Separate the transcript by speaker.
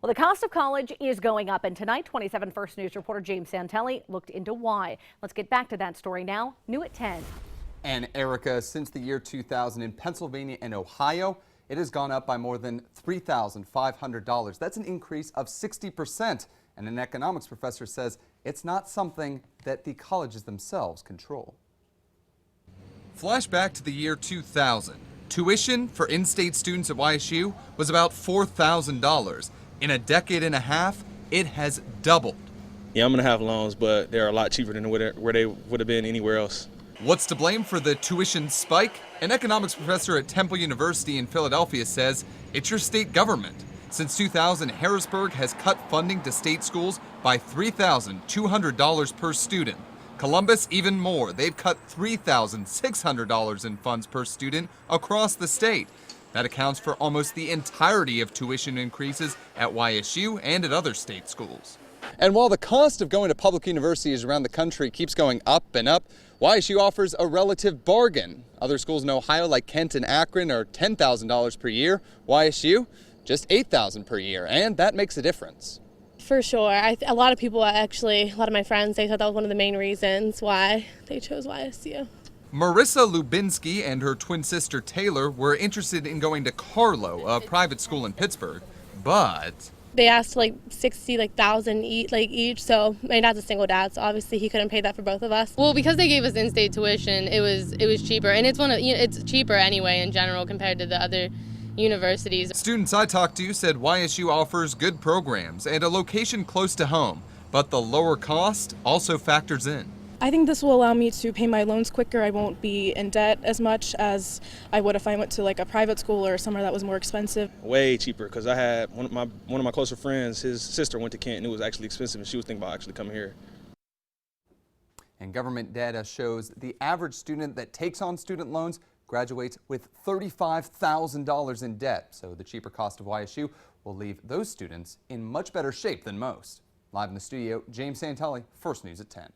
Speaker 1: Well, the cost of college is going up, and tonight, 27 First News reporter James Santelli looked into why. Let's get back to that story now. New at 10.
Speaker 2: And Erica, since the year 2000 in Pennsylvania and Ohio, it has gone up by more than $3,500. That's an increase of 60%. And an economics professor says it's not something that the colleges themselves control. Flashback to the year 2000. Tuition for in-state students at YSU was about $4,000. In a decade and a half, it has doubled.
Speaker 3: Yeah, I'm going to have loans, but they're a lot cheaper than where they would have been anywhere else.
Speaker 2: What's to blame for the tuition spike? An economics professor at Temple University in Philadelphia says it's your state government. Since 2000, Harrisburg has cut funding to state schools by $3,200 per student. Columbus, even more. They've cut $3,600 in funds per student across the state. That accounts for almost the entirety of tuition increases at YSU and at other state schools. And while the cost of going to public universities around the country keeps going up and up, YSU offers a relative bargain. Other schools in Ohio, like Kent and Akron, are $10,000 per year. YSU, just $8,000 per year, and that makes a difference.
Speaker 4: For sure. A lot of people, actually, a lot of my friends, they thought that was one of the main reasons why they chose YSU.
Speaker 2: Marissa Lubinsky and her twin sister Taylor were interested in going to Carlo, a private school in Pittsburgh, but
Speaker 4: they asked like $60,000 each, so my dad's a single dad, so obviously he couldn't pay that for both of us.
Speaker 5: Well, because they gave us in-state tuition, it was cheaper, and it's cheaper anyway in general compared to the other universities.
Speaker 2: Students I talked to said YSU offers good programs and a location close to home, but the lower cost also factors in.
Speaker 6: I think this will allow me to pay my loans quicker. I won't be in debt as much as I would if I went to like a private school or somewhere that was more expensive.
Speaker 3: Way cheaper, because I had one of my closer friends, his sister went to Kent and it was actually expensive and she was thinking about actually coming here.
Speaker 2: And government data shows the average student that takes on student loans graduates with $35,000 in debt. So the cheaper cost of YSU will leave those students in much better shape than most. Live in the studio, James Santelli, First News at 10.